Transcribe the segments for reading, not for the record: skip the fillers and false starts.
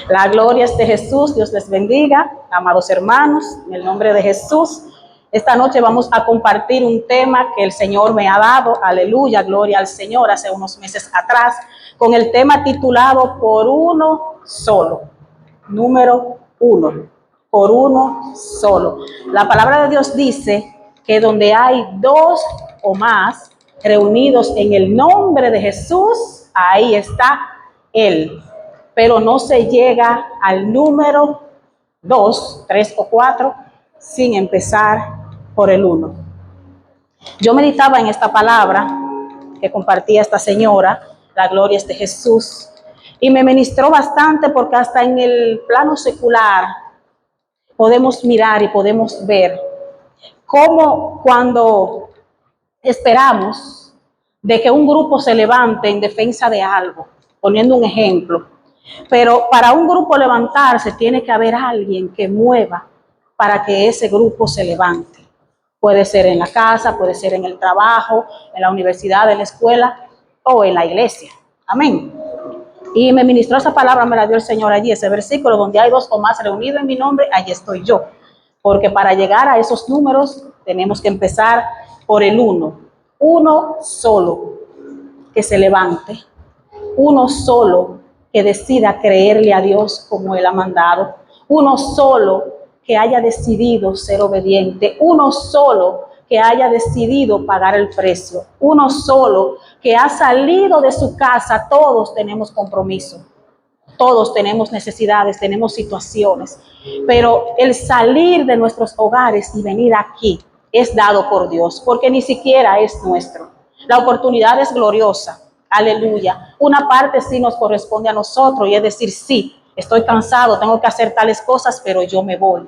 La gloria es de Jesús. Dios les bendiga, amados hermanos, en el nombre de Jesús. Esta noche vamos a compartir un tema que el Señor me ha dado, aleluya, gloria al Señor, hace unos meses atrás, con el tema titulado Por uno solo. Número 1, por uno solo. La palabra de Dios dice que donde hay dos o más reunidos en el nombre de Jesús, ahí está Él. Pero no se llega al número 2, 3 o 4 sin empezar por el 1. Yo meditaba en esta palabra que compartía esta señora, la gloria es de Jesús, y me ministró bastante porque hasta en el plano secular podemos mirar y podemos ver cómo cuando esperamos de que un grupo se levante en defensa de algo, poniendo un ejemplo, pero para un grupo levantarse tiene que haber alguien que mueva para que ese grupo se levante. Puede ser en la casa, puede ser en el trabajo, en la universidad, en la escuela o en la iglesia. Amén. Y me ministró esa palabra, me la dio el Señor allí, ese versículo, donde hay dos o más reunidos en mi nombre, allí estoy yo. Porque para llegar a esos números tenemos que empezar por el 1. Uno solo que se levante. Uno solo que decida creerle a Dios como Él ha mandado. Uno solo que haya decidido ser obediente. Uno solo que haya decidido pagar el precio. Uno solo que ha salido de su casa. Todos tenemos compromiso. Todos tenemos necesidades, tenemos situaciones. Pero el salir de nuestros hogares y venir aquí es dado por Dios, porque ni siquiera es nuestro. La oportunidad es gloriosa. Aleluya. Una parte sí nos corresponde a nosotros y es decir, sí, estoy cansado, tengo que hacer tales cosas, pero yo me voy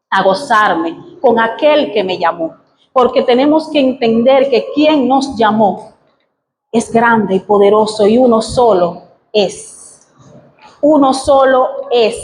a gozarme con aquel que me llamó. Porque tenemos que entender que quien nos llamó es grande y poderoso y uno solo es. Uno solo es.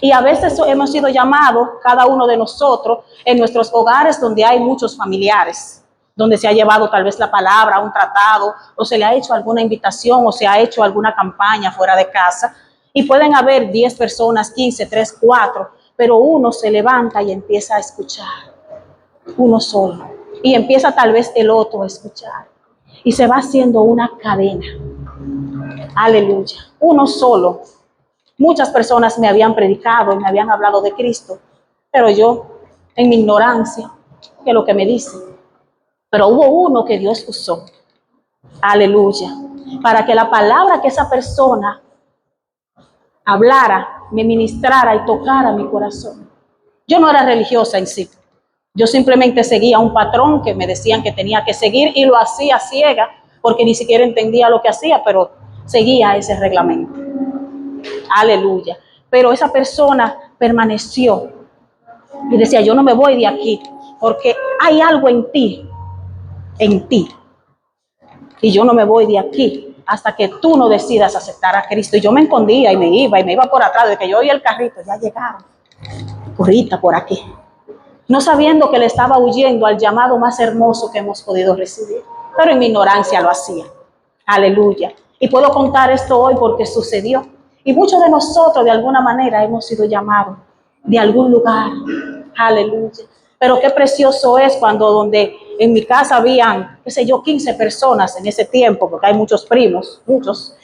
Y a veces hemos sido llamados, cada uno de nosotros, en nuestros hogares donde hay muchos familiares, donde se ha llevado tal vez la palabra, un tratado, o se le ha hecho alguna invitación, o se ha hecho alguna campaña fuera de casa, y pueden haber 10 personas, 15, 3, 4, pero uno se levanta y empieza a escuchar, uno solo, y empieza tal vez el otro a escuchar, y se va haciendo una cadena. Aleluya, uno solo. Muchas personas me habían predicado y me habían hablado de Cristo, pero yo, en mi ignorancia, que es lo que me dicen. Pero hubo uno que Dios usó, aleluya, para que la palabra que esa persona hablara, me ministrara y tocara mi corazón. Yo no era religiosa en sí, yo simplemente seguía un patrón que me decían que tenía que seguir y lo hacía ciega, porque ni siquiera entendía lo que hacía, pero seguía ese reglamento. Aleluya. Pero esa persona permaneció y decía, yo no me voy de aquí, porque hay algo en ti, y yo no me voy de aquí hasta que tú no decidas aceptar a Cristo. Y yo me escondía y me iba por atrás, de que yo oía el carrito, ya llegaron, ahorita por aquí, no sabiendo que le estaba huyendo al llamado más hermoso que hemos podido recibir, pero en mi ignorancia lo hacía. Aleluya. Y puedo contar esto hoy porque sucedió. Y muchos de nosotros de alguna manera hemos sido llamados de algún lugar. Aleluya. Pero qué precioso es cuando donde en mi casa habían, qué sé yo, 15 personas en ese tiempo, porque hay muchos primos, muchos.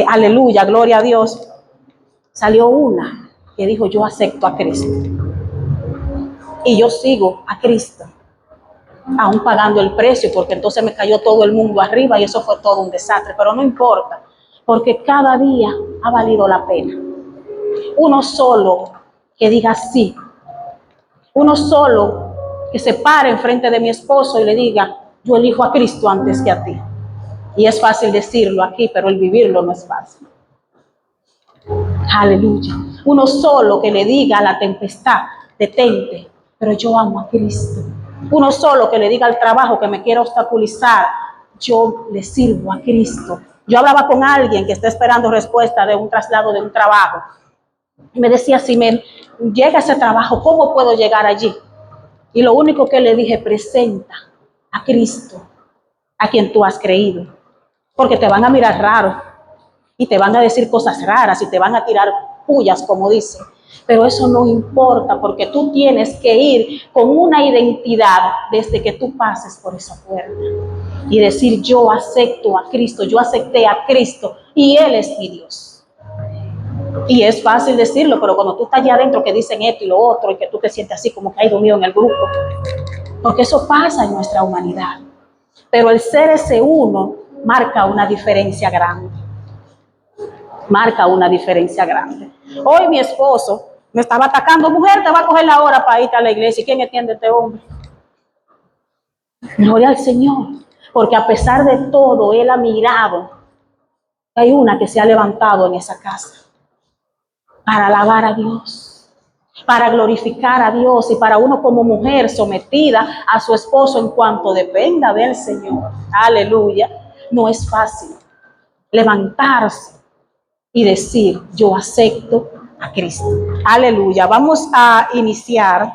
Aleluya, gloria a Dios. Salió una que dijo, yo acepto a Cristo. Y yo sigo a Cristo, aún pagando el precio, porque entonces me cayó todo el mundo arriba y eso fue todo un desastre, pero no importa, porque cada día ha valido la pena. Uno solo que diga sí, uno solo que se pare enfrente de mi esposo y le diga, yo elijo a Cristo antes que a ti. Y es fácil decirlo aquí, pero el vivirlo no es fácil. Aleluya. Uno solo que le diga a la tempestad, detente, pero yo amo a Cristo. Uno solo que le diga al trabajo que me quiera obstaculizar, yo le sirvo a Cristo. Yo hablaba con alguien que está esperando respuesta de un traslado de un trabajo. Me decía, si me llega ese trabajo, ¿cómo puedo llegar allí? Y lo único que le dije, presenta a Cristo, a quien tú has creído. Porque te van a mirar raro y te van a decir cosas raras y te van a tirar puyas, como dicen. Pero eso no importa, porque tú tienes que ir con una identidad desde que tú pases por esa puerta y decir: yo acepto a Cristo, yo acepté a Cristo y Él es mi Dios. Y es fácil decirlo, pero cuando tú estás allá adentro que dicen esto y lo otro y que tú te sientes así como que hay dormido en el grupo, porque eso pasa en nuestra humanidad. Pero el ser ese uno marca una diferencia grande. Marca una diferencia grande. Hoy mi esposo me estaba atacando: mujer, te va a coger la hora para irte a la iglesia. ¿Y quién entiende a este hombre? Gloria al Señor. Porque a pesar de todo, Él ha mirado. Hay una que se ha levantado en esa casa para alabar a Dios, para glorificar a Dios, y para uno como mujer sometida a su esposo en cuanto dependa del Señor. Aleluya. No es fácil levantarse y decir: yo acepto a Cristo. Aleluya. Vamos a iniciar,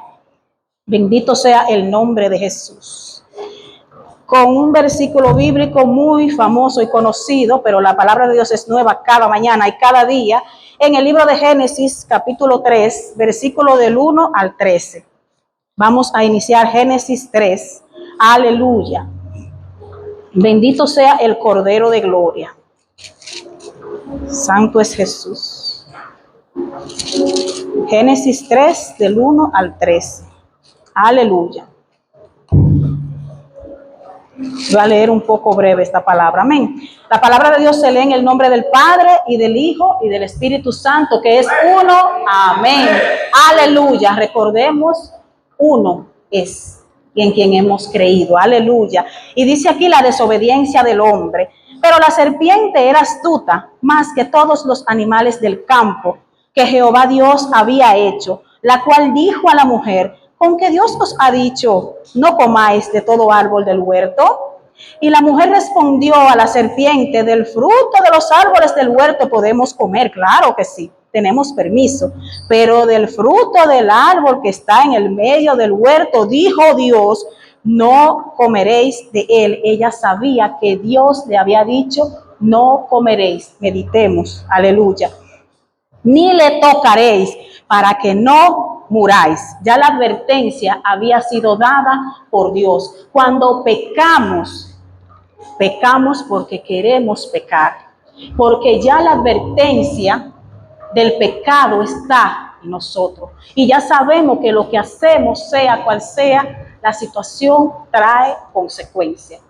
bendito sea el nombre de Jesús, con un versículo bíblico muy famoso y conocido, pero la palabra de Dios es nueva cada mañana y cada día, en el libro de Génesis, capítulo 3, versículo del 1 al 13. Vamos a iniciar Génesis 3. Aleluya. Bendito sea el Cordero de Gloria. Santo es Jesús. Génesis 3, del 1 al 13. Aleluya. Voy a leer un poco breve esta palabra. Amén. La palabra de Dios se lee en el nombre del Padre y del Hijo y del Espíritu Santo, que es uno. Amén. Aleluya. Recordemos, uno es en quien hemos creído. Aleluya. Y dice aquí: la desobediencia del hombre. Pero la serpiente era astuta más que todos los animales del campo que Jehová Dios había hecho, la cual dijo a la mujer: ¿con qué Dios os ha dicho, no comáis de todo árbol del huerto? Y la mujer respondió a la serpiente: del fruto de los árboles del huerto podemos comer, claro que sí, tenemos permiso, pero del fruto del árbol que está en el medio del huerto, dijo Dios, no comeréis de él. Ella sabía que Dios le había dicho: no comeréis. Meditemos, aleluya. Ni le tocaréis, para que no muráis. Ya la advertencia había sido dada por Dios. Cuando pecamos, pecamos porque queremos pecar, porque ya la advertencia del pecado está en nosotros. Y ya sabemos que lo que hacemos, sea cual sea la situación, trae consecuencias.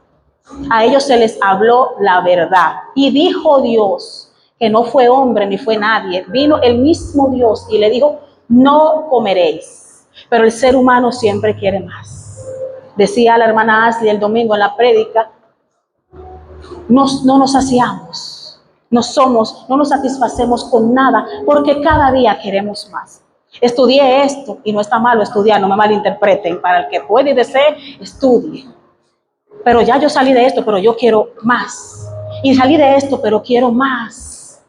A ellos se les habló la verdad. Y dijo Dios, que no fue hombre ni fue nadie, vino el mismo Dios y le dijo: no comeréis. Pero el ser humano siempre quiere más. Decía la hermana Ashley el domingo en la prédica: no nos saciamos, no nos satisfacemos con nada, porque cada día queremos más. Estudié esto, y no está malo estudiar, no me malinterpreten, para el que puede y desee, estudie. Pero ya yo salí de esto, pero yo quiero más. Y salí de esto, pero quiero más.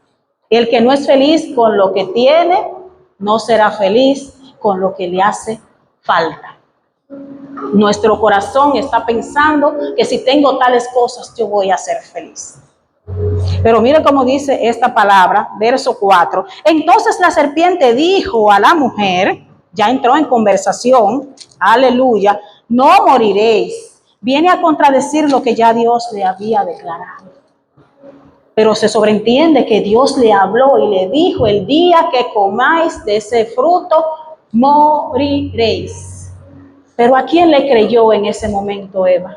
El que no es feliz con lo que tiene, no será feliz con lo que le hace falta. Nuestro corazón está pensando que si tengo tales cosas, yo voy a ser feliz. Pero mire cómo dice esta palabra, verso 4. Entonces la serpiente dijo a la mujer, ya entró en conversación, aleluya: no moriréis. Viene a contradecir lo que ya Dios le había declarado. Pero se sobreentiende que Dios le habló y le dijo: el día que comáis de ese fruto, moriréis. Pero ¿a quién le creyó en ese momento Eva?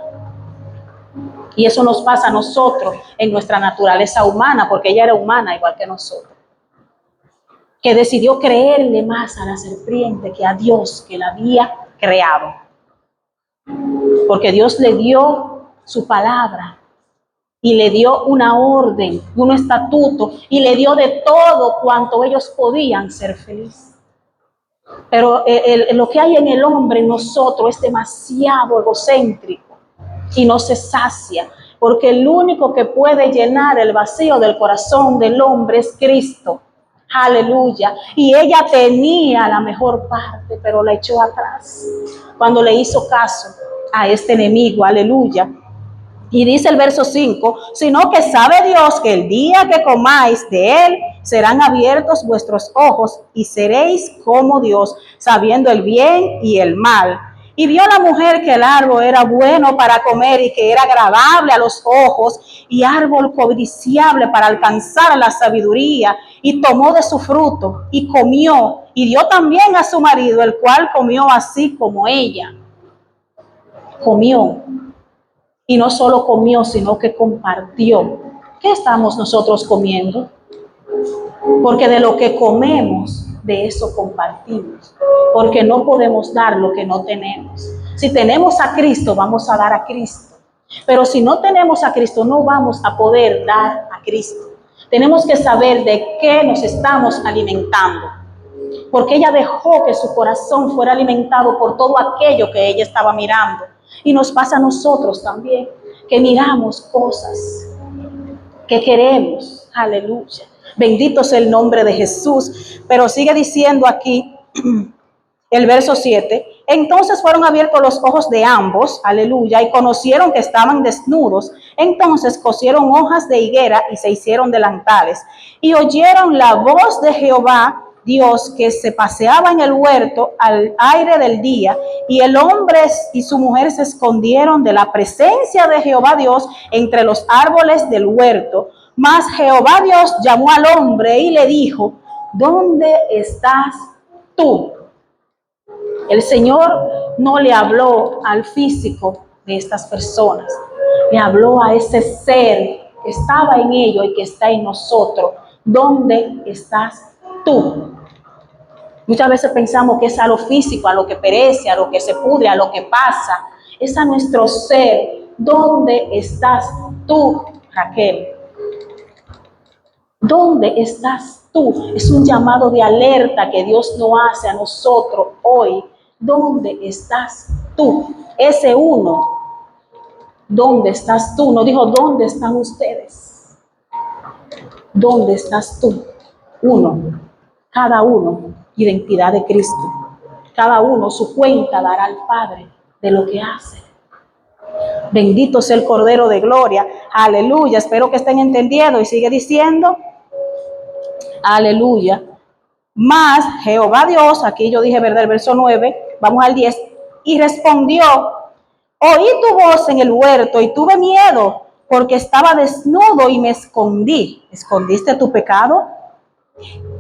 Y eso nos pasa a nosotros en nuestra naturaleza humana, porque ella era humana igual que nosotros, que decidió creerle más a la serpiente que a Dios, que la había creado. Porque Dios le dio su palabra y le dio una orden, un estatuto, y le dio de todo cuanto ellos podían ser felices. Pero lo que hay en el hombre, en nosotros, es demasiado egocéntrico y no se sacia, porque el único que puede llenar el vacío del corazón del hombre es Cristo. Aleluya. Y ella tenía la mejor parte, pero la echó atrás cuando le hizo caso a este enemigo. Aleluya. Y dice el verso 5, sino que sabe Dios que el día que comáis de él, serán abiertos vuestros ojos y seréis como Dios, sabiendo el bien y el mal. Y vio la mujer que el árbol era bueno para comer y que era agradable a los ojos y árbol codiciable para alcanzar la sabiduría, y tomó de su fruto y comió y dio también a su marido, el cual comió así como ella. Comió. Y no solo comió, sino que compartió. ¿Qué estamos nosotros comiendo? Porque de lo que comemos, de eso compartimos. Porque no podemos dar lo que no tenemos. Si tenemos a Cristo, vamos a dar a Cristo. Pero si no tenemos a Cristo, no vamos a poder dar a Cristo. Tenemos que saber de qué nos estamos alimentando. Porque ella dejó que su corazón fuera alimentado por todo aquello que ella estaba mirando. Y nos pasa a nosotros también, que miramos cosas que queremos. Aleluya. Bendito sea el nombre de Jesús. Pero sigue diciendo aquí el verso 7. Entonces fueron abiertos los ojos de ambos, aleluya, y conocieron que estaban desnudos. Entonces cosieron hojas de higuera y se hicieron delantales. Y oyeron la voz de Jehová Dios que se paseaba en el huerto al aire del día, y el hombre y su mujer se escondieron de la presencia de Jehová Dios entre los árboles del huerto. Mas Jehová Dios llamó al hombre y le dijo: ¿dónde estás tú? El Señor no le habló al físico de estas personas, le habló a ese ser que estaba en ellos y que está en nosotros. ¿Dónde estás tú? Muchas veces pensamos que es a lo físico, a lo que perece, a lo que se pudre, a lo que pasa. Es a nuestro ser. ¿Dónde estás tú, Raquel? ¿Dónde estás tú? Es un llamado de alerta que Dios nos hace a nosotros hoy. ¿Dónde estás tú? Ese uno. ¿Dónde estás tú? No dijo, ¿dónde están ustedes? ¿Dónde estás tú? Uno. Cada uno, identidad de Cristo. Cada uno su cuenta dará al Padre de lo que hace. Bendito sea el Cordero de Gloria. Aleluya. Espero que estén entendiendo. Y sigue diciendo, aleluya. Mas Jehová Dios, aquí yo dije, ¿verdad? El verso 9, vamos al 10. Y respondió: oí tu voz en el huerto y tuve miedo, porque estaba desnudo y me escondí. ¿Escondiste tu pecado?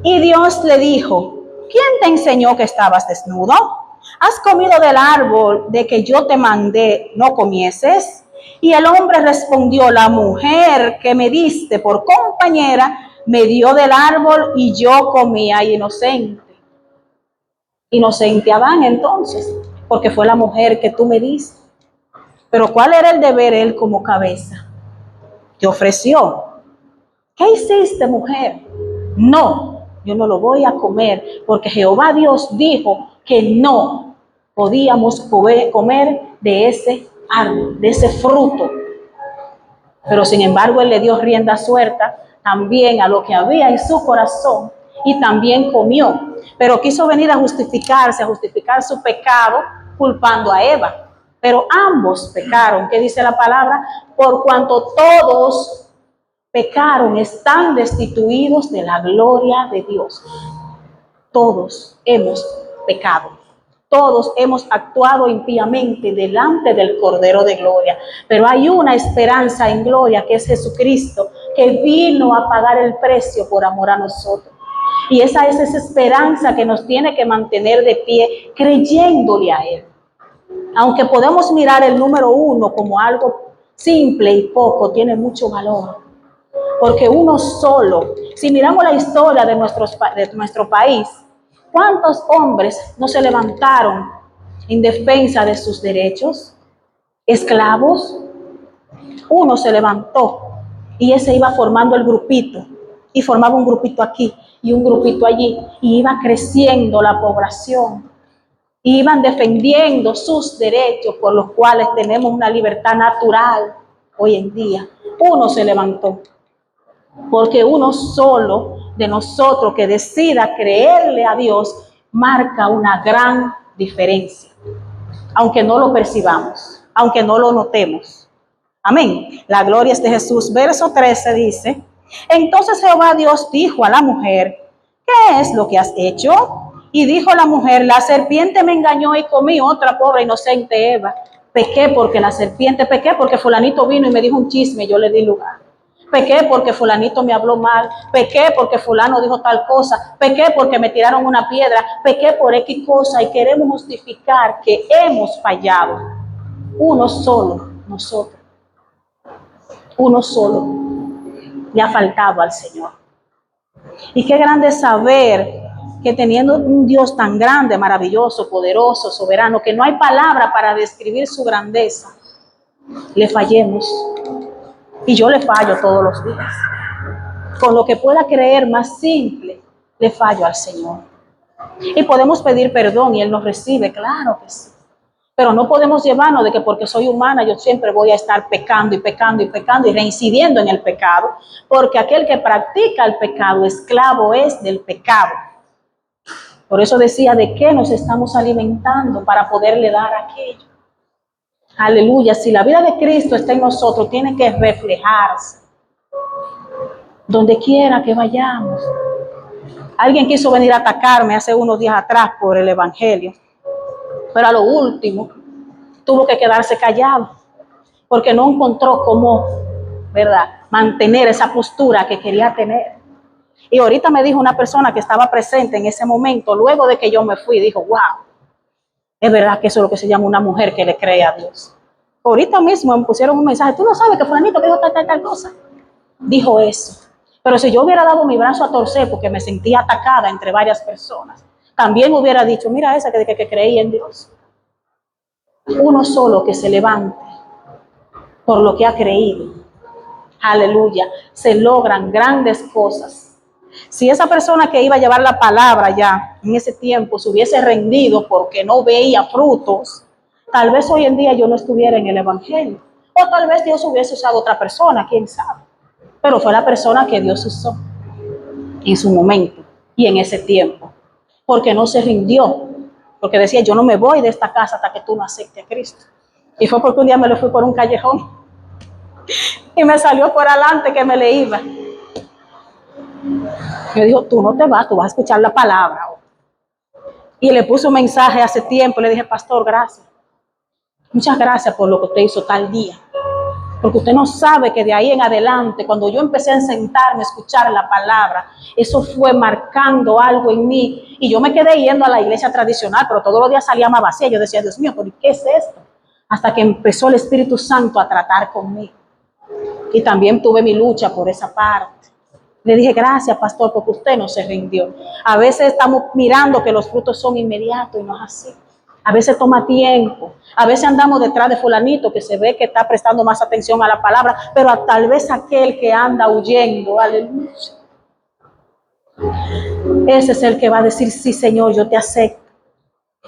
Y Dios le dijo: ¿quién te enseñó que estabas desnudo? ¿Has comido del árbol de que yo te mandé no comieses? Y el hombre respondió: la mujer que me diste por compañera me dio del árbol y yo comía. Inocente. Inocente Adán entonces, porque fue la mujer que tú me diste. Pero ¿cuál era el deber él como cabeza? Te ofreció. ¿Qué hiciste, mujer? No, yo no lo voy a comer, porque Jehová Dios dijo que no podíamos comer de ese árbol, de ese fruto. Pero sin embargo él le dio rienda suelta también a lo que había en su corazón, y también comió. Pero quiso venir a justificarse, a justificar su pecado, culpando a Eva. Pero ambos pecaron. ¿Qué dice la palabra? Por cuanto todos pecaron, están destituidos de la gloria de Dios. Todos hemos pecado. Todos hemos actuado impíamente delante del Cordero de Gloria. Pero hay una esperanza en gloria, que es Jesucristo, que vino a pagar el precio por amor a nosotros. Y esa es esa esperanza que nos tiene que mantener de pie, creyéndole a Él. Aunque podemos mirar el número 1 como algo simple y poco, tiene mucho valor. Porque uno solo, si miramos la historia de nuestro país, ¿cuántos hombres no se levantaron en defensa de sus derechos? Esclavos. Uno se levantó y ese iba formando el grupito, y formaba un grupito aquí y un grupito allí, y iba creciendo la población. Iban defendiendo sus derechos, por los cuales tenemos una libertad natural hoy en día. Uno se levantó, porque uno solo de nosotros que decida creerle a Dios marca una gran diferencia, aunque no lo percibamos, aunque no lo notemos. Amén. La gloria es de Jesús. Verso 13 dice: Entonces Jehová Dios dijo a la mujer: ¿qué es lo que has hecho? Y dijo la mujer: la serpiente me engañó y comí. Otra pobre inocente Eva. Pequé porque fulanito vino y me dijo un chisme y yo le di lugar. Pequé porque fulanito me habló mal. Pequé porque fulano dijo tal cosa. Pequé porque me tiraron una piedra. Pequé por X cosa, y queremos justificar que hemos fallado. Uno solo, nosotros. Uno solo le ha faltado al Señor. Y qué grande es saber que teniendo un Dios tan grande, maravilloso, poderoso, soberano, que no hay palabra para describir su grandeza, le fallemos. Y yo le fallo todos los días. Con lo que pueda creer más simple, le fallo al Señor. Y podemos pedir perdón y Él nos recibe, claro que sí. Pero no podemos llevarnos de que porque soy humana yo siempre voy a estar pecando y pecando y pecando y reincidiendo en el pecado, porque aquel que practica el pecado, esclavo es del pecado. Por eso decía, ¿de qué nos estamos alimentando para poderle dar aquello? Aleluya, si la vida de Cristo está en nosotros, tiene que reflejarse donde quiera que vayamos. Alguien quiso venir a atacarme hace unos días atrás por el evangelio, pero a lo último tuvo que quedarse callado porque no encontró cómo, ¿verdad?, mantener esa postura que quería tener. Y ahorita me dijo una persona que estaba presente en ese momento, luego de que yo me fui, dijo: wow, es verdad que eso es lo que se llama una mujer que le cree a Dios. Ahorita mismo me pusieron un mensaje: tú no sabes que fulanito que dijo tal cosa. Dijo eso. Pero si yo hubiera dado mi brazo a torcer porque me sentía atacada entre varias personas, también hubiera dicho: mira esa que creía en Dios. Uno solo que se levante por lo que ha creído, aleluya, se logran grandes cosas. Si esa persona que iba a llevar la palabra ya en ese tiempo se hubiese rendido porque no veía frutos, tal vez hoy en día yo no estuviera en el evangelio, o tal vez Dios hubiese usado otra persona, quién sabe. Pero fue la persona que Dios usó en su momento y en ese tiempo, porque no se rindió, porque decía: yo no me voy de esta casa hasta que tú no aceptes a Cristo. Y fue porque un día me lo fui por un callejón y me salió por adelante que me le iba. Me dijo: tú no te vas, tú vas a escuchar la palabra. Y le puse un mensaje hace tiempo, le dije: pastor, gracias. Muchas gracias por lo que usted hizo tal día. Porque usted no sabe que de ahí en adelante, cuando yo empecé a sentarme a escuchar la palabra, eso fue marcando algo en mí. Y yo me quedé yendo a la iglesia tradicional, pero todos los días salía más vacía. Yo decía: Dios mío, ¿por qué es esto? Hasta que empezó el Espíritu Santo a tratar conmigo. Y también tuve mi lucha por esa parte. Le dije: gracias, pastor, porque usted no se rindió. A veces estamos mirando que los frutos son inmediatos y no es así. A veces toma tiempo. A veces andamos detrás de fulanito que se ve que está prestando más atención a la palabra, pero tal vez aquel que anda huyendo, aleluya, ese es el que va a decir: sí, Señor, yo te acepto.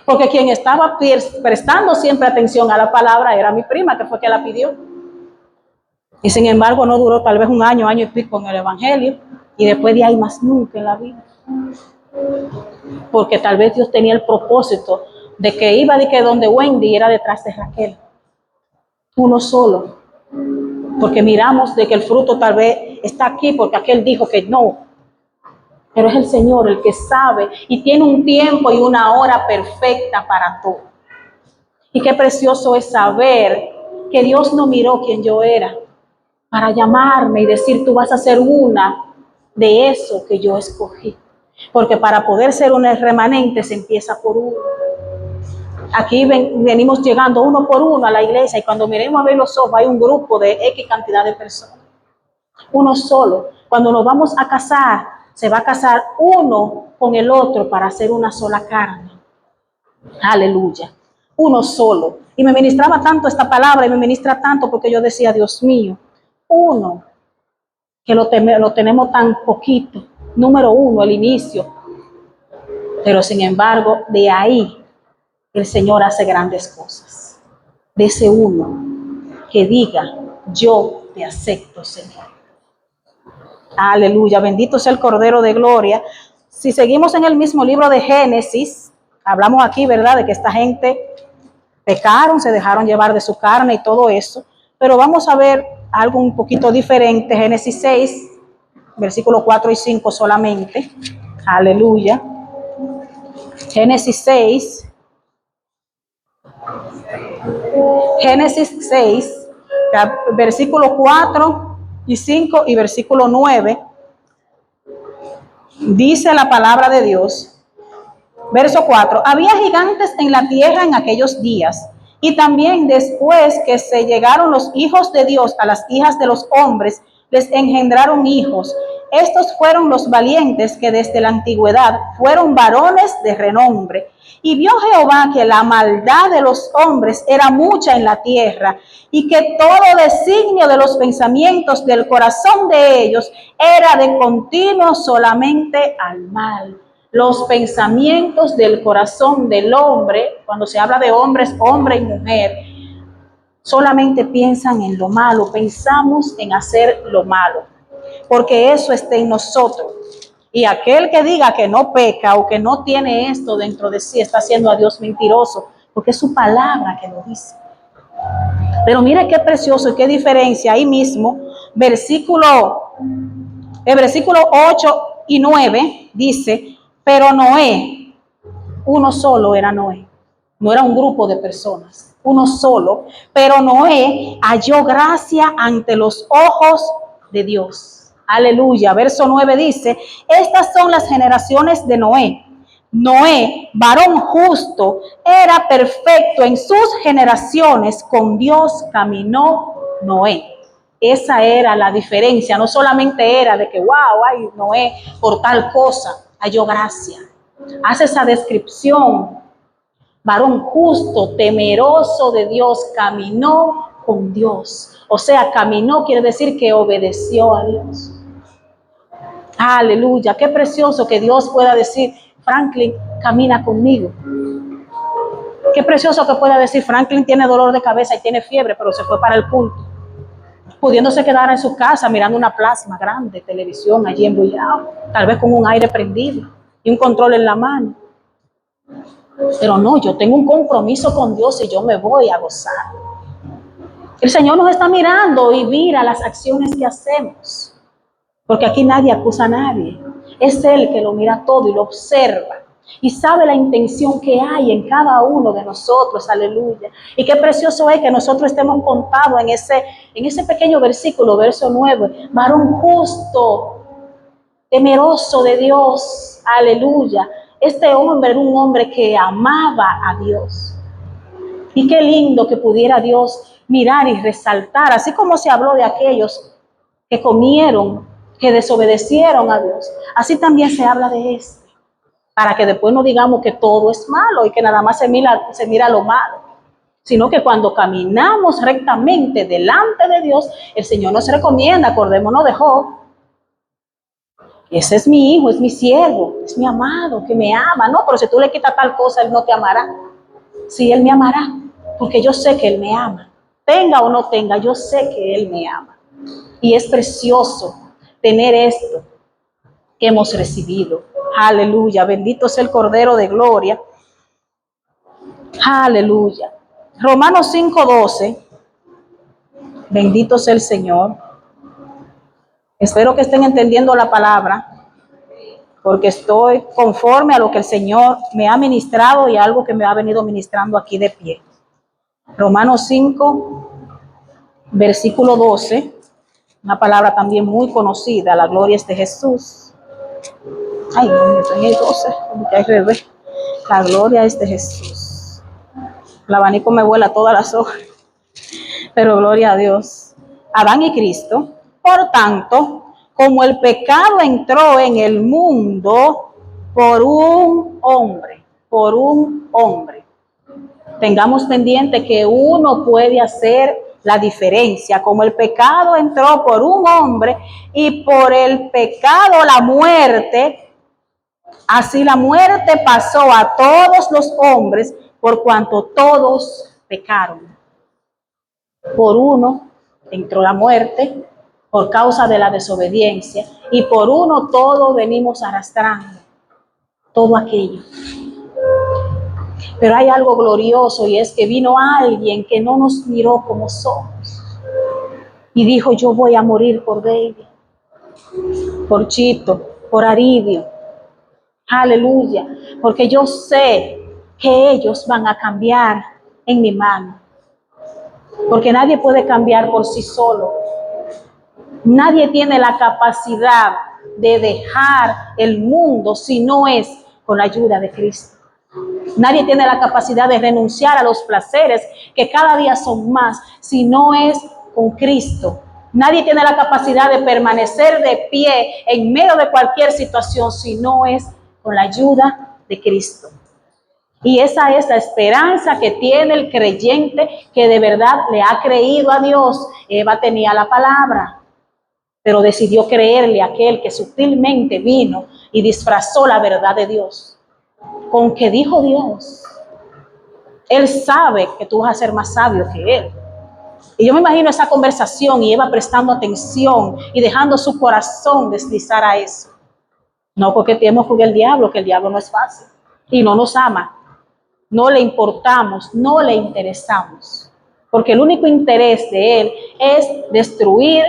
Porque quien estaba prestando siempre atención a la palabra era mi prima, que fue que la pidió. Y sin embargo no duró tal vez un año, año y pico en el evangelio, y después de ahí más nunca en la vida. Porque tal vez Dios tenía el propósito de que iba de que donde Wendy era detrás de Raquel. Uno solo. Porque miramos de que el fruto tal vez está aquí porque aquel dijo que no. Pero es el Señor el que sabe y tiene un tiempo y una hora perfecta para todo. Y qué precioso es saber que Dios no miró quién yo era para llamarme y decir: tú vas a ser una de eso que yo escogí. Porque para poder ser un remanente se empieza por uno. Aquí venimos llegando uno por uno a la iglesia, y cuando miremos a ver los ojos hay un grupo de X cantidad de personas. Uno solo. Cuando nos vamos a casar, se va a casar uno con el otro para hacer una sola carne. Aleluya. Uno solo. Y me ministraba tanto esta palabra y me ministra tanto porque yo decía: Dios mío, uno, que lo tenemos tan poquito. Número uno, el inicio. Pero sin embargo, de ahí el Señor hace grandes cosas. De ese uno que diga: yo te acepto, Señor. Aleluya, bendito sea el Cordero de Gloria. Si seguimos en el mismo libro de Génesis, hablamos aquí, ¿verdad?, de que esta gente pecaron, se dejaron llevar de su carne y todo eso. Pero vamos a ver algo un poquito diferente. Génesis 6, versículos 4 y 5 solamente. Aleluya. Génesis 6. Génesis 6, versículo 4 y 5 y versículo 9. Dice la palabra de Dios. Verso 4. Había gigantes en la tierra en aquellos días, y también después que se llegaron los hijos de Dios a las hijas de los hombres, les engendraron hijos. Estos fueron los valientes que desde la antigüedad fueron varones de renombre. Y vio Jehová que la maldad de los hombres era mucha en la tierra, y que todo designio de los pensamientos del corazón de ellos era de continuo solamente al mal. Los pensamientos del corazón del hombre, cuando se habla de hombres, hombre y mujer, solamente piensan en lo malo, pensamos en hacer lo malo, porque eso está en nosotros. Y aquel que diga que no peca o que no tiene esto dentro de sí, está haciendo a Dios mentiroso, porque es su palabra que lo dice. Pero mire qué precioso y qué diferencia ahí mismo, el versículo 8 y 9 dice, pero Noé, uno solo era Noé, no era un grupo de personas, uno solo, pero Noé halló gracia ante los ojos de Dios. Aleluya. Verso 9 dice, estas son las generaciones de Noé. Noé, varón justo, era perfecto en sus generaciones, con Dios caminó Noé. Esa era la diferencia, no solamente era de que, wow, ay, Noé, por tal cosa, halló gracia. Hace esa descripción, varón justo, temeroso de Dios, caminó con Dios. O sea, caminó quiere decir que obedeció a Dios. Aleluya, qué precioso que Dios pueda decir, Franklin, camina conmigo. Qué precioso que pueda decir, Franklin tiene dolor de cabeza y tiene fiebre, pero se fue para el culto, pudiéndose quedar en su casa mirando una plasma grande, televisión allí embullado, tal vez con un aire prendido y un control en la mano. Pero no, yo tengo un compromiso con Dios y yo me voy a gozar. El Señor nos está mirando y mira las acciones que hacemos, porque aquí nadie acusa a nadie. Es Él que lo mira todo y lo observa y sabe la intención que hay en cada uno de nosotros. Aleluya. Y qué precioso es que nosotros estemos contados en ese pequeño versículo, verso 9, varón justo, temeroso de Dios. Aleluya. Este hombre era un hombre que amaba a Dios. Y qué lindo que pudiera Dios mirar y resaltar, así como se habló de aquellos que comieron, que desobedecieron a Dios, así también se habla de este, para que después no digamos que todo es malo y que nada más se mira lo malo, sino que cuando caminamos rectamente delante de Dios, el Señor nos recomienda, acordémonos de Job, ese es mi hijo, es mi siervo, es mi amado, que me ama. No, pero si tú le quitas tal cosa, Él no te amará. Sí, Él me amará, porque yo sé que Él me ama. Tenga o no tenga, yo sé que Él me ama. Y es precioso tener esto que hemos recibido. Aleluya, bendito sea el Cordero de Gloria. Aleluya. Romanos 5:12, bendito sea el Señor. Espero que estén entendiendo la palabra, porque estoy conforme a lo que el Señor me ha ministrado y algo que me ha venido ministrando aquí de pie. Romanos 5, versículo 12, una palabra también muy conocida, la gloria es de Jesús. Ay, no, en el 12, como que hay revés. La gloria es de Jesús. El abanico me vuela todas las hojas, pero gloria a Dios. Adán y Cristo. Por tanto, como el pecado entró en el mundo por un hombre, tengamos pendiente que uno puede hacer la diferencia. Como el pecado entró por un hombre y por el pecado la muerte, así la muerte pasó a todos los hombres por cuanto todos pecaron. Por uno entró la muerte por causa de la desobediencia y por uno todos venimos arrastrando todo aquello. Pero hay algo glorioso y es que vino alguien que no nos miró como somos y dijo, yo voy a morir por David, por Chito, por Aridio. Aleluya, porque yo sé que ellos van a cambiar en mi mano. Porque nadie puede cambiar por sí solo. Nadie tiene la capacidad de dejar el mundo si no es con la ayuda de Cristo. Nadie tiene la capacidad de renunciar a los placeres que cada día son más si no es con Cristo. Nadie tiene la capacidad de permanecer de pie en medio de cualquier situación si no es con la ayuda de Cristo. Y esa es la esperanza que tiene el creyente que de verdad le ha creído a Dios. Eva tenía la palabra, pero decidió creerle a aquel que sutilmente vino y disfrazó la verdad de Dios. Con que dijo Dios, Él sabe que tú vas a ser más sabio que Él. Y yo me imagino esa conversación y Eva prestando atención y dejando su corazón deslizar a eso. No porque tenemos con el diablo, que el diablo no es fácil y no nos ama. No le importamos, no le interesamos, porque el único interés de él es destruir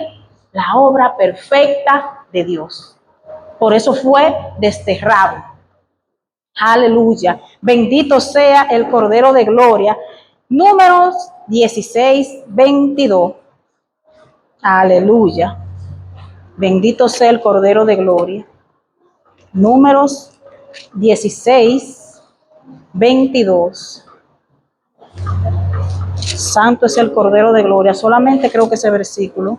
la obra perfecta de Dios. Por eso fue desterrado. Aleluya. Bendito sea el Cordero de Gloria. Números 16, 22. Aleluya. Bendito sea el Cordero de Gloria. Números 16, 22. Santo es el Cordero de Gloria. Solamente creo que ese versículo.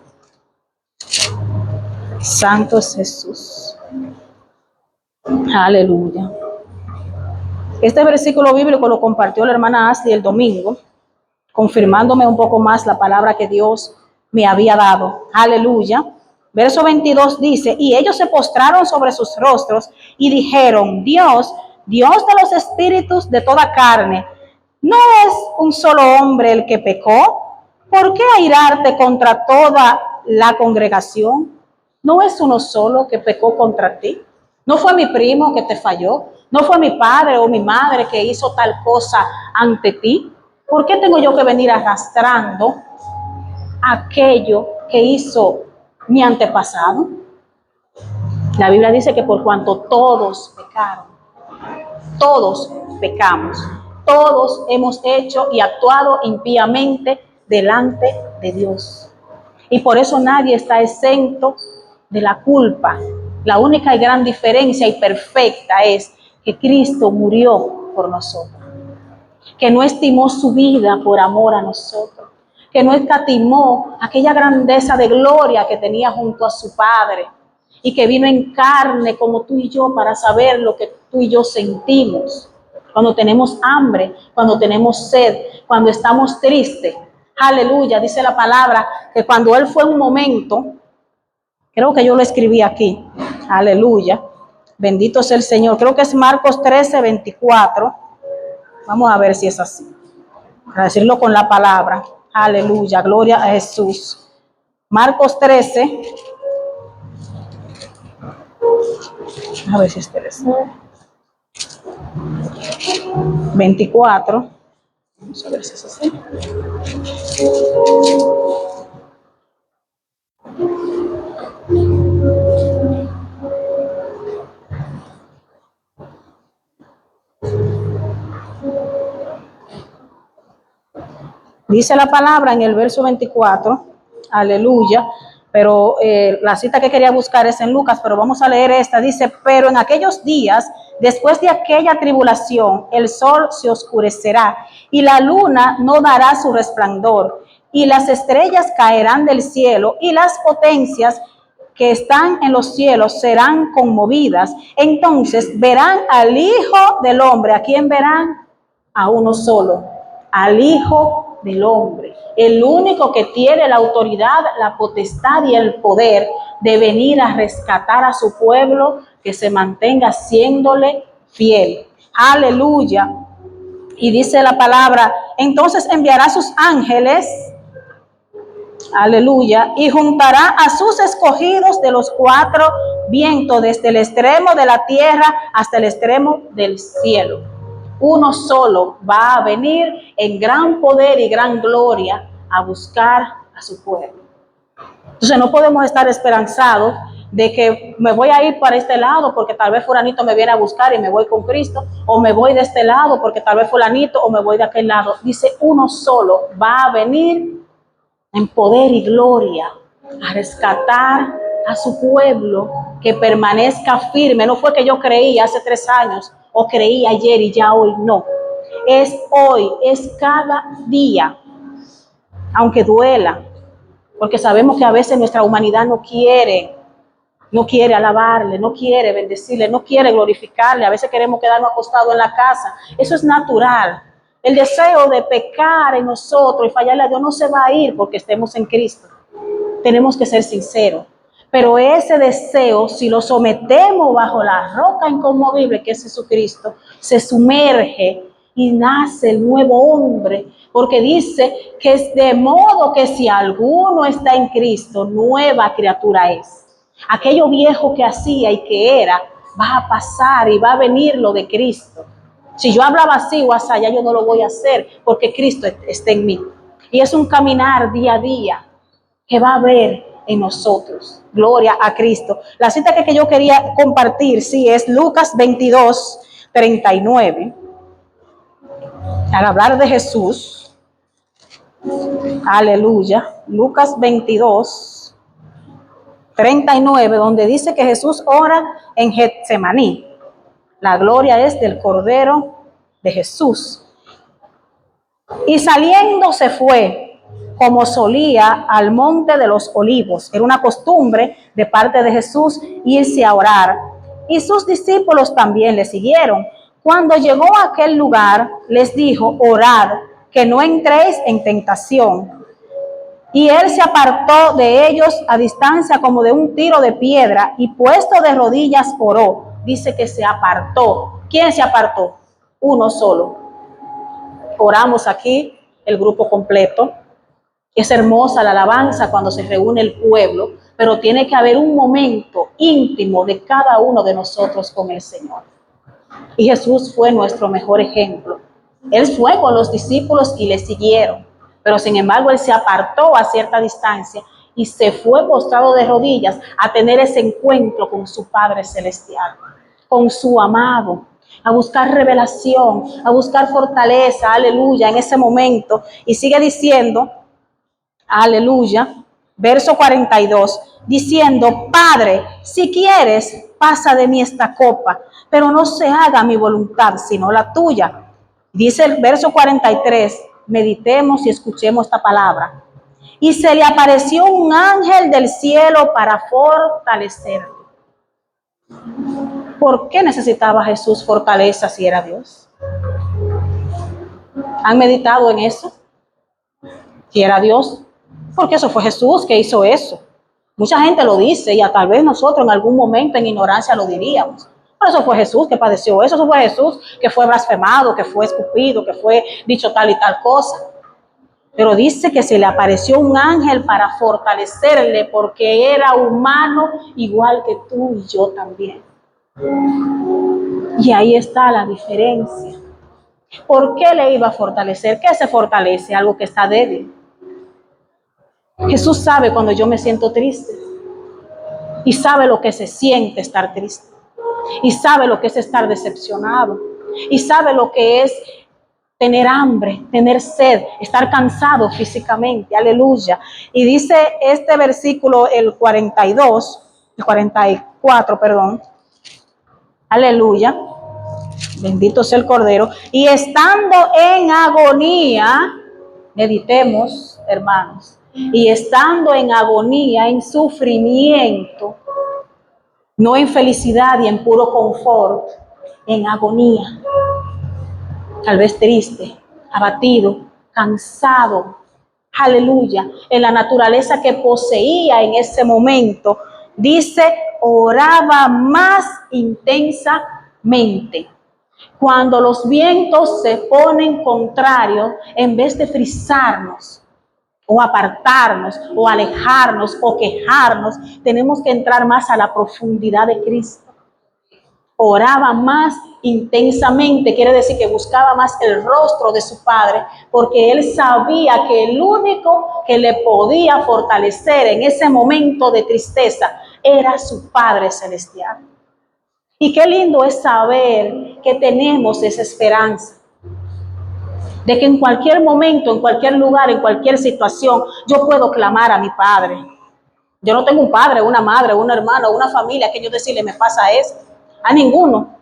Santo es Jesús. Aleluya. Este versículo bíblico lo compartió la hermana Ashley el domingo, confirmándome un poco más la palabra que Dios me había dado. Aleluya. Verso 22 dice, y ellos se postraron sobre sus rostros y dijeron, Dios, Dios de los espíritus de toda carne, ¿no es un solo hombre el que pecó? ¿Por qué airarte contra toda la congregación? ¿No es uno solo que pecó contra ti? ¿No fue mi primo que te falló? ¿No fue mi padre o mi madre que hizo tal cosa ante ti? ¿Por qué tengo yo que venir arrastrando aquello que hizo mi antepasado? La Biblia dice que por cuanto todos pecaron, todos pecamos, todos hemos hecho y actuado impíamente delante de Dios. Y por eso nadie está exento de la culpa. La única y gran diferencia y perfecta es que Cristo murió por nosotros, que no estimó su vida por amor a nosotros, que no escatimó aquella grandeza de gloria que tenía junto a su Padre y que vino en carne como tú y yo para saber lo que tú y yo sentimos cuando tenemos hambre, cuando tenemos sed, cuando estamos tristes. Aleluya, dice la palabra que cuando Él fue un momento, creo que yo lo escribí aquí, aleluya, bendito sea el Señor, creo que es Marcos 13, 24, vamos a ver si es así, para decirlo con la palabra, aleluya, gloria a Jesús. Marcos 13, a ver si es 13, 24, vamos a ver si es así. Dice la palabra en el verso 24, aleluya, pero la cita que quería buscar es en Lucas, pero vamos a leer esta. Dice, pero en aquellos días, después de aquella tribulación, el sol se oscurecerá y la luna no dará su resplandor y las estrellas caerán del cielo y las potencias que están en los cielos serán conmovidas. Entonces verán al Hijo del Hombre. ¿A quién verán? A uno solo, al Hijo del Hombre, el único que tiene la autoridad, la potestad y el poder de venir a rescatar a su pueblo que se mantenga siéndole fiel. Aleluya. Y dice la palabra, entonces enviará sus ángeles, aleluya, y juntará a sus escogidos de los cuatro vientos, desde el extremo de la tierra hasta el extremo del cielo. Uno solo va a venir en gran poder y gran gloria a buscar a su pueblo. Entonces no podemos estar esperanzados de que me voy a ir para este lado porque tal vez fulanito me viene a buscar y me voy con Cristo, o me voy de este lado porque tal vez fulanito, o me voy de aquel lado. Dice, uno solo va a venir en poder y gloria a rescatar a su pueblo, que permanezca firme. No fue que yo creí hace 3 años o creí ayer y ya hoy, no. Es hoy, es cada día, aunque duela, porque sabemos que a veces nuestra humanidad no quiere alabarle, no quiere bendecirle, no quiere glorificarle. A veces queremos quedarnos acostados en la casa. Eso es natural. El deseo de pecar en nosotros y fallarle a Dios no se va a ir porque estemos en Cristo. Tenemos que ser sinceros. Pero ese deseo, si lo sometemos bajo la roca inconmovible que es Jesucristo, se sumerge y nace el nuevo hombre, porque dice que es de modo que si alguno está en Cristo, nueva criatura es. Aquello viejo que hacía y que era, va a pasar y va a venir lo de Cristo. Si yo hablaba así o así, ya yo no lo voy a hacer porque Cristo está en mí. Y es un caminar día a día que va a haber en nosotros. Gloria a Cristo. La cita que yo quería compartir, sí, es Lucas 22, 39. Al hablar de Jesús, aleluya, Lucas 22, 39, donde dice que Jesús ora en Getsemaní. La gloria es del Cordero de Jesús. Y saliendo se fue, como solía, al monte de los olivos. Era una costumbre de parte de Jesús irse a orar. Y sus discípulos también le siguieron. Cuando llegó a aquel lugar, les dijo, orad, que no entréis en tentación. Y él se apartó de ellos a distancia como de un tiro de piedra, y puesto de rodillas oró. Dice que se apartó. ¿Quién se apartó? Uno solo. Oramos aquí, el grupo completo. Es hermosa la alabanza cuando se reúne el pueblo, pero tiene que haber un momento íntimo de cada uno de nosotros con el Señor. Y Jesús fue nuestro mejor ejemplo. Él fue con los discípulos y le siguieron, pero sin embargo él se apartó a cierta distancia y se fue postrado de rodillas a tener ese encuentro con su Padre Celestial, con su amado, a buscar revelación, a buscar fortaleza, aleluya, en ese momento. Y sigue diciendo, aleluya, verso 42, diciendo, Padre, si quieres, pasa de mí esta copa, pero no se haga mi voluntad, sino la tuya. Dice el verso 43, meditemos y escuchemos esta palabra. Y se le apareció un ángel del cielo para fortalecerlo. ¿Por qué necesitaba Jesús fortaleza si era Dios? ¿Han meditado en eso? Si era Dios, porque eso fue Jesús que hizo eso. Mucha gente lo dice y tal vez nosotros en algún momento en ignorancia lo diríamos. Pero eso fue Jesús que padeció eso fue Jesús que fue blasfemado, que fue escupido, que fue dicho tal y tal cosa. Pero dice que se le apareció un ángel para fortalecerle porque era humano igual que tú y yo también. Y ahí está la diferencia. ¿Por qué le iba a fortalecer? ¿Qué se fortalece? Algo que está débil. Jesús sabe cuando yo me siento triste y sabe lo que se siente estar triste y sabe lo que es estar decepcionado y sabe lo que es tener hambre, tener sed, estar cansado físicamente, aleluya. Y dice este versículo, el 44, perdón, aleluya, bendito sea el Cordero, y estando en agonía, meditemos, hermanos, y estando en agonía, en sufrimiento, no en felicidad y en puro confort, en agonía, tal vez triste, abatido, cansado, aleluya, en la naturaleza que poseía en ese momento, dice, oraba más intensamente. Cuando los vientos se ponen contrarios, en vez de frisarnos, o apartarnos, o alejarnos, o quejarnos, tenemos que entrar más a la profundidad de Cristo. Oraba más intensamente, quiere decir que buscaba más el rostro de su Padre, porque él sabía que el único que le podía fortalecer en ese momento de tristeza era su Padre Celestial. Y qué lindo es saber que tenemos esa esperanza, de que en cualquier momento, en cualquier lugar, en cualquier situación, yo puedo clamar a mi Padre. Yo no tengo un padre, una madre, un hermano, una familia que yo decirle me pasa esto, a ninguno.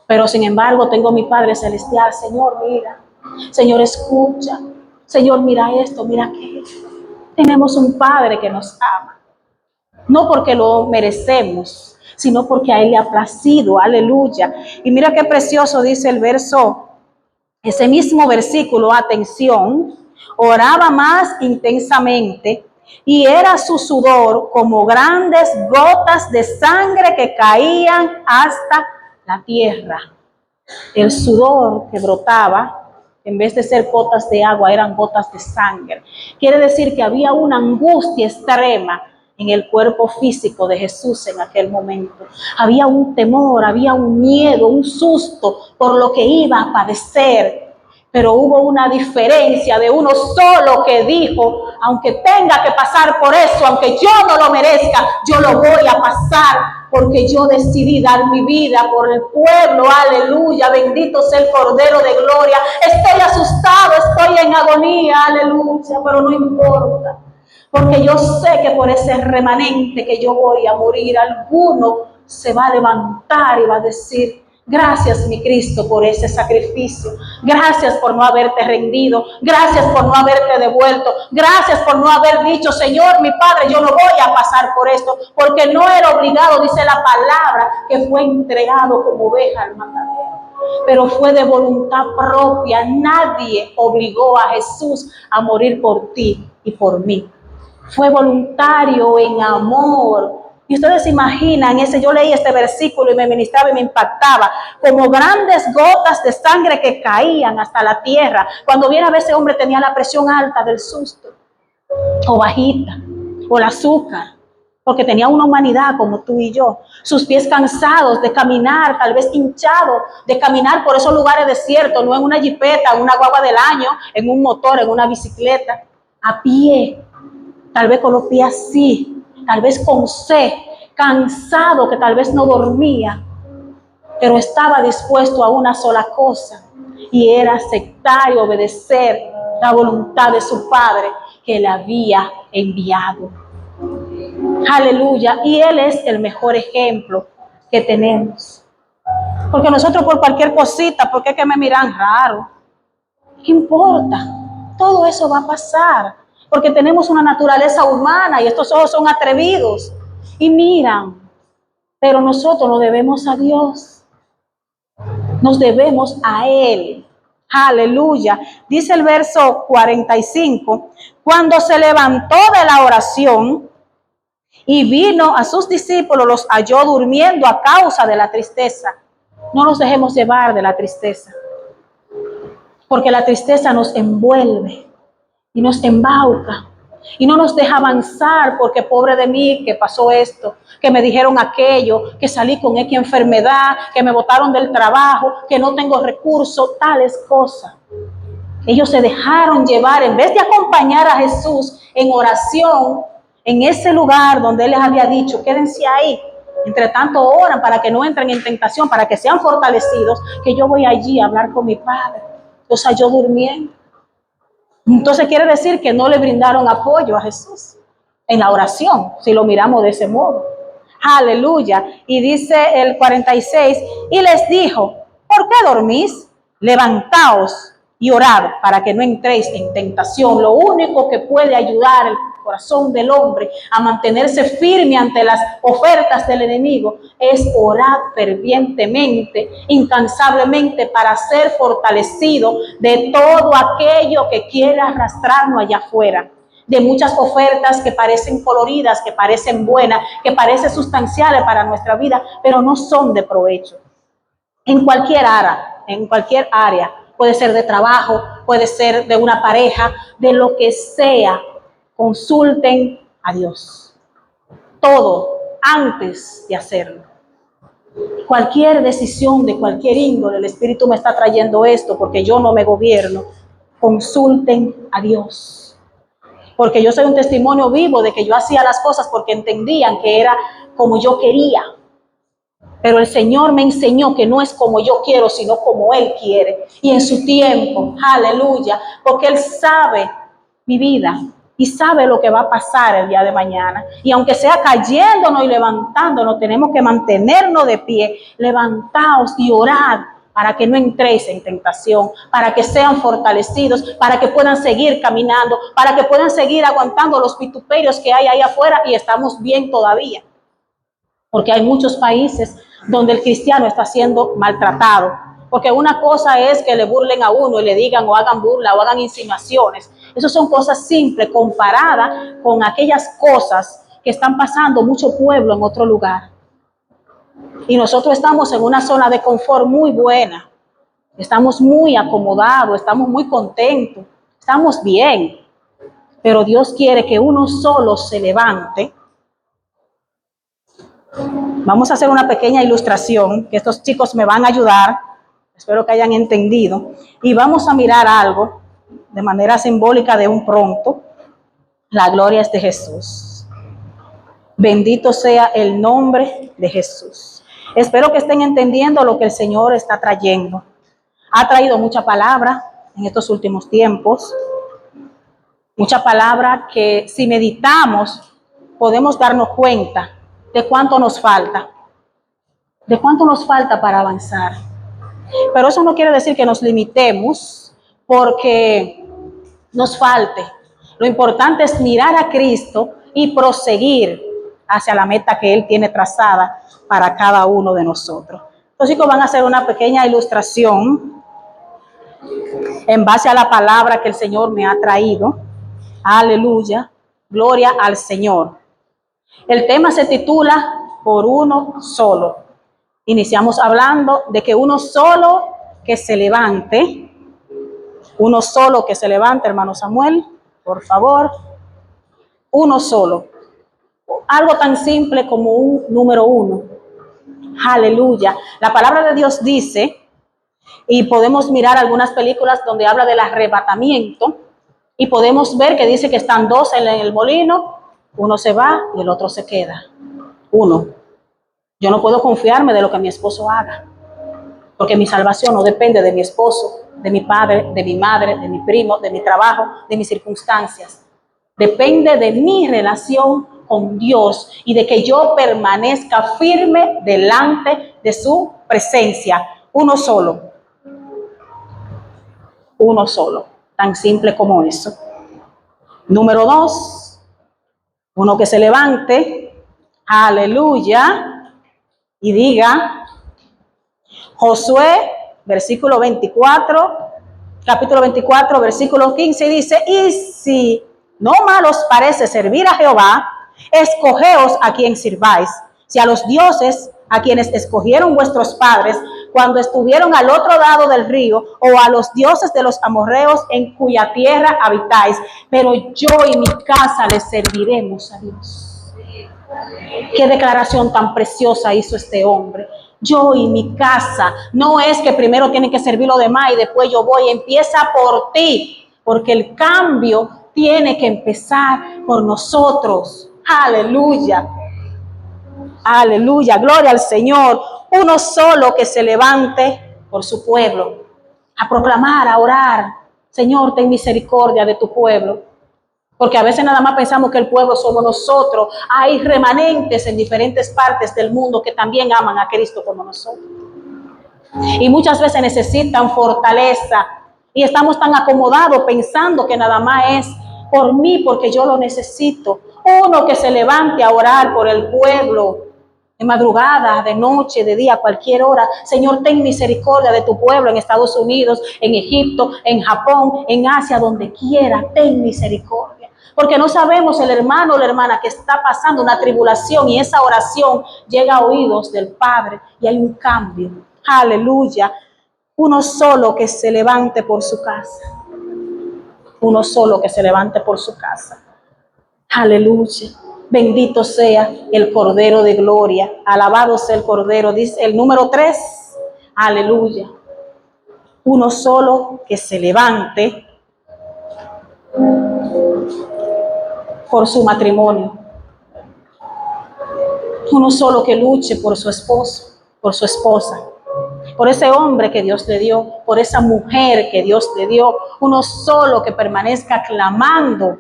Pero sin embargo tengo mi Padre Celestial. Señor, mira, Señor, escucha, Señor, mira esto, mira aquello. Tenemos un Padre que nos ama, no porque lo merecemos, sino porque a Él le ha placido, aleluya. Y mira qué precioso dice el verso, ese mismo versículo, atención, oraba más intensamente y era su sudor como grandes gotas de sangre que caían hasta la tierra. El sudor que brotaba, en vez de ser gotas de agua, eran gotas de sangre. Quiere decir que había una angustia extrema en el cuerpo físico de Jesús en aquel momento. Había un temor, había un miedo, un susto por lo que iba a padecer. Pero hubo una diferencia de uno solo que dijo, aunque tenga que pasar por eso, aunque yo no lo merezca, yo lo voy a pasar porque yo decidí dar mi vida por el pueblo, aleluya, bendito sea el Cordero de Gloria. Estoy asustado, estoy en agonía, aleluya, pero no importa, porque yo sé que por ese remanente que yo voy a morir, alguno se va a levantar y va a decir, gracias, mi Cristo, por ese sacrificio. Gracias por no haberte rendido. Gracias por no haberte devuelto. Gracias por no haber dicho, Señor, mi Padre, yo no voy a pasar por esto, porque no era obligado, dice la palabra, que fue entregado como oveja al matadero. Pero fue de voluntad propia. Nadie obligó a Jesús a morir por ti y por mí. Fue voluntario en amor. Y ustedes se imaginan, yo leí este versículo y me ministraba y me impactaba, como grandes gotas de sangre que caían hasta la tierra. Cuando viene a ver, ese hombre tenía la presión alta del susto, o bajita, o el azúcar, porque tenía una humanidad como tú y yo. Sus pies cansados de caminar, tal vez hinchados de caminar por esos lugares desiertos, no en una jipeta, en una guagua del año, en un motor, en una bicicleta, a pie, tal vez con los pies así, tal vez con sed, cansado, que tal vez no dormía, pero estaba dispuesto a una sola cosa, y era aceptar y obedecer la voluntad de su Padre que le había enviado. Aleluya. Y Él es el mejor ejemplo que tenemos. Porque nosotros por cualquier cosita, ¿por qué es que me miran raro? ¿Qué importa? Todo eso va a pasar. Porque tenemos una naturaleza humana y estos ojos son atrevidos y miran, pero nosotros nos debemos a Dios, nos debemos a Él. Aleluya. Dice el verso 45, cuando se levantó de la oración y vino a sus discípulos, los halló durmiendo a causa de la tristeza. No nos dejemos llevar de la tristeza, porque la tristeza nos envuelve y nos embauca y no nos deja avanzar, porque pobre de mí, que pasó esto, que me dijeron aquello, que salí con X enfermedad, que me botaron del trabajo, que no tengo recursos, tales cosas. Ellos se dejaron llevar, en vez de acompañar a Jesús en oración, en ese lugar donde Él les había dicho, quédense ahí, entre tanto oran para que no entren en tentación, para que sean fortalecidos, que yo voy allí a hablar con mi Padre. O sea, yo durmiendo. Entonces quiere decir que no le brindaron apoyo a Jesús en la oración, si lo miramos de ese modo. Aleluya. Y dice el 46, y les dijo, ¿por qué dormís? Levantaos y orad para que no entréis en tentación. Lo único que puede ayudar el corazón del hombre a mantenerse firme ante las ofertas del enemigo es orar fervientemente, incansablemente, para ser fortalecido de todo aquello que quiera arrastrarnos allá afuera, de muchas ofertas que parecen coloridas, que parecen buenas, que parecen sustanciales para nuestra vida, pero no son de provecho. En cualquier área, puede ser de trabajo, puede ser de una pareja, de lo que sea, consulten a Dios. Todo antes de hacerlo. Cualquier decisión de cualquier índole, el Espíritu me está trayendo esto porque yo no me gobierno. Consulten a Dios. porque yo soy un testimonio vivo de que yo hacía las cosas porque entendían que era como yo quería. Pero el Señor me enseñó que no es como yo quiero, sino como Él quiere. Y en su tiempo, aleluya, porque Él sabe mi vida y sabe lo que va a pasar el día de mañana. Y aunque sea cayéndonos y levantándonos, tenemos que mantenernos de pie, levantaos y orad para que no entréis en tentación, para que sean fortalecidos, para que puedan seguir caminando, para que puedan seguir aguantando los vituperios que hay ahí afuera, y estamos bien todavía. Porque hay muchos países donde el cristiano está siendo maltratado. Porque una cosa es que le burlen a uno y le digan o hagan burla o hagan insinuaciones. Eso son cosas simples comparadas con aquellas cosas que están pasando mucho pueblo en otro lugar. Y nosotros estamos en una zona de confort muy buena. Estamos muy acomodados, estamos muy contentos, estamos bien. Pero Dios quiere que uno solo se levante. Vamos a hacer una pequeña ilustración que estos chicos me van a ayudar. Espero que hayan entendido. Y vamos a mirar algo de manera simbólica de un pronto. La gloria es de Jesús. Bendito sea el nombre de Jesús. Espero que estén entendiendo lo que el Señor está trayendo. Ha traído mucha palabra en estos últimos tiempos. Mucha palabra que si meditamos podemos darnos cuenta de cuánto nos falta. De cuánto nos falta para avanzar. Pero eso no quiere decir que nos limitemos porque nos falte. Lo importante es mirar a Cristo y proseguir hacia la meta que Él tiene trazada para cada uno de nosotros. Los chicos van a hacer una pequeña ilustración en base a la palabra que el Señor me ha traído. Aleluya, gloria al Señor. El tema se titula Por uno solo. Iniciamos hablando de que uno solo que se levante, uno solo que se levante, hermano Samuel, por favor, uno solo. Algo tan simple como un número uno. Aleluya. La palabra de Dios dice, y podemos mirar algunas películas donde habla del arrebatamiento, y podemos ver que dice que están dos en el molino, uno se va y el otro se queda. Uno. Yo no puedo confiarme de lo que mi esposo haga, porque mi salvación no depende de mi esposo, de mi padre, de mi madre, de mi primo, de mi trabajo, de mis circunstancias. Depende de mi relación con Dios y de que yo permanezca firme delante de su presencia. Uno solo. Uno solo. Tan simple como eso. Número 2. Uno que se levante. Aleluya. Y diga, Josué, versículo 24, capítulo 24, versículo 15, dice, y si no mal os parece servir a Jehová, escogeos a quien sirváis, si a los dioses a quienes escogieron vuestros padres cuando estuvieron al otro lado del río, o a los dioses de los amorreos en cuya tierra habitáis, pero yo y mi casa les serviremos a Dios. Qué declaración tan preciosa hizo este hombre. Yo y mi casa. No es que primero tienen que servir los demás y después yo voy. Empieza por ti, porque el cambio tiene que empezar por nosotros. Aleluya. Aleluya. Gloria al Señor. Uno solo que se levante por su pueblo, a proclamar, a orar. Señor, ten misericordia de tu pueblo. Porque a veces nada más pensamos que el pueblo somos nosotros. Hay remanentes en diferentes partes del mundo que también aman a Cristo como nosotros. Y muchas veces necesitan fortaleza. Y estamos tan acomodados pensando que nada más es por mí, porque yo lo necesito. Uno que se levante a orar por el pueblo. De madrugada, de noche, de día, a cualquier hora. Señor, ten misericordia de tu pueblo en Estados Unidos, en Egipto, en Japón, en Asia, donde quiera. Ten misericordia. Porque no sabemos el hermano o la hermana que está pasando una tribulación y esa oración llega a oídos del Padre y hay un cambio. Aleluya. Uno solo que se levante por su casa. Uno solo que se levante por su casa. Aleluya. Bendito sea el Cordero de Gloria. Alabado sea el Cordero. Dice el número 3. Aleluya. Uno solo que se levante por su matrimonio. Uno solo que luche por su esposo, por su esposa, por ese hombre que Dios le dio, por esa mujer que Dios le dio. Uno solo que permanezca clamando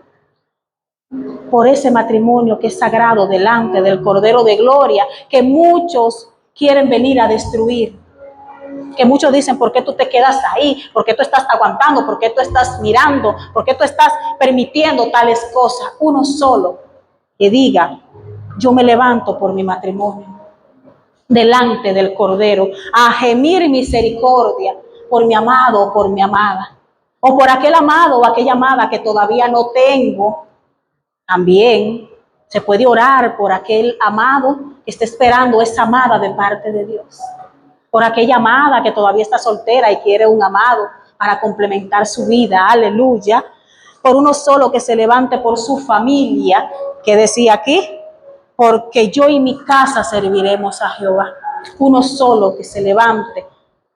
por ese matrimonio que es sagrado delante del Cordero de Gloria, que muchos quieren venir a destruir. Que muchos dicen, ¿por qué tú te quedas ahí? ¿Por qué tú estás aguantando? ¿Por qué tú estás mirando? ¿Por qué tú estás permitiendo tales cosas? Uno solo que diga, yo me levanto por mi matrimonio delante del Cordero a gemir misericordia por mi amado o por mi amada, o por aquel amado o aquella amada que todavía no tengo. También se puede orar por aquel amado que está esperando esa amada de parte de Dios, por aquella amada que todavía está soltera y quiere un amado para complementar su vida, aleluya, por uno solo que se levante por su familia, que decía aquí, porque yo y mi casa serviremos a Jehová. Uno solo que se levante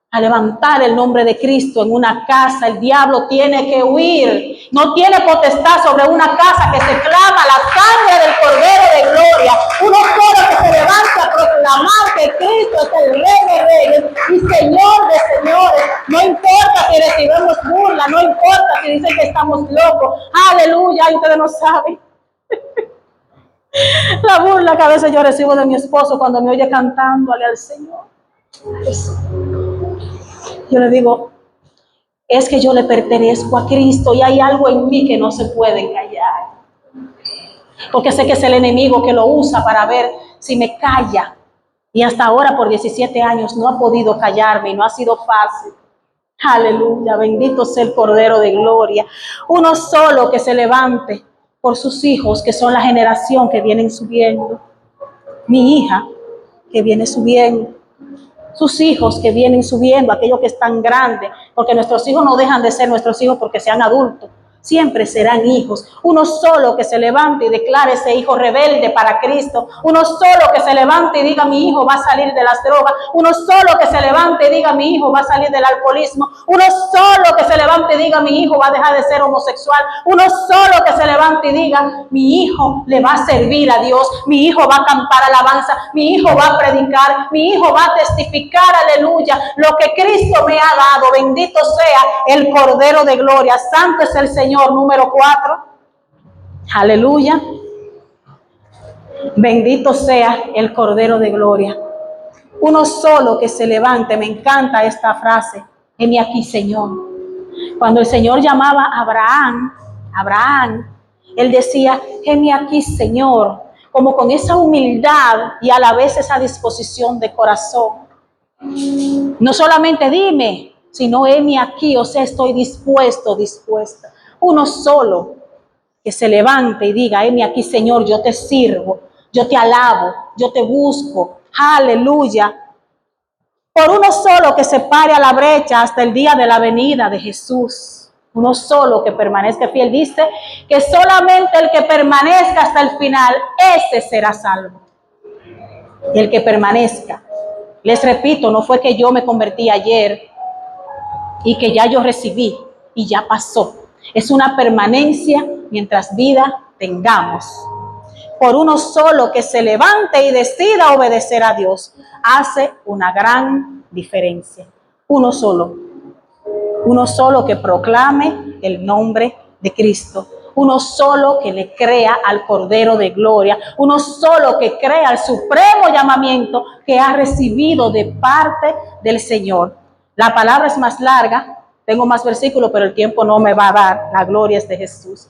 a levantar el nombre de Cristo en una casa. El diablo tiene que huir. No tiene potestad sobre una casa que se clama la sangre del Cordero de Gloria. Uno solo que se levante a proclamar que Cristo es el Rey de Reyes y Señor de Señores. No importa si recibimos burla, no importa si dicen que estamos locos. Aleluya, y ustedes no saben la burla que a veces yo recibo de mi esposo cuando me oye cantándole al Señor. Yo le digo, es que yo le pertenezco a Cristo y hay algo en mí que no se puede callar. Porque sé que es el enemigo que lo usa para ver si me calla. Y hasta ahora por 17 años no ha podido callarme y no ha sido fácil. Aleluya, bendito sea el Cordero de Gloria. Uno solo que se levante por sus hijos, que son la generación que vienen subiendo. Mi hija que viene subiendo. Sus hijos que vienen subiendo, aquellos que están grandes, porque nuestros hijos no dejan de ser nuestros hijos porque sean adultos. Siempre serán hijos. Uno solo que se levante y declare ese hijo rebelde para Cristo. Uno solo que se levante y diga, mi hijo va a salir de las drogas. Uno solo que se levante y diga, mi hijo va a salir del alcoholismo. Uno solo que se levante y diga, mi hijo va a dejar de ser homosexual. Uno solo que se levante y diga, mi hijo le va a servir a Dios. Mi hijo va a cantar alabanza. Mi hijo va a predicar. Mi hijo va a testificar, aleluya, lo que Cristo me ha dado. Bendito sea el Cordero de Gloria. Santo es el Señor. Número 4. Aleluya. Bendito sea el Cordero de Gloria. Uno solo que se levante. Me encanta esta frase. Heme aquí, Señor. Cuando el Señor llamaba a Abraham, él decía, heme aquí, Señor, como con esa humildad y a la vez esa disposición de corazón. No solamente dime, sino heme aquí, o sea, estoy dispuesta. Uno solo que se levante y diga, heme aquí, Señor, yo te sirvo, yo te alabo, yo te busco. Aleluya. Por uno solo que se pare a la brecha hasta el día de la venida de Jesús. Uno solo que permanezca fiel. Dice que solamente el que permanezca hasta el final, ese será salvo. Y el que permanezca. Les repito, no fue que yo me convertí ayer y que ya yo recibí y ya pasó. Es una permanencia mientras vida tengamos. Por uno solo que se levante y decida obedecer a Dios, hace una gran diferencia. Uno solo que proclame el nombre de Cristo. Uno solo que le crea al Cordero de Gloria. Uno solo que crea el supremo llamamiento que ha recibido de parte del Señor. La palabra es más larga. Tengo más versículos, pero el tiempo no me va a dar. La gloria es de Jesús.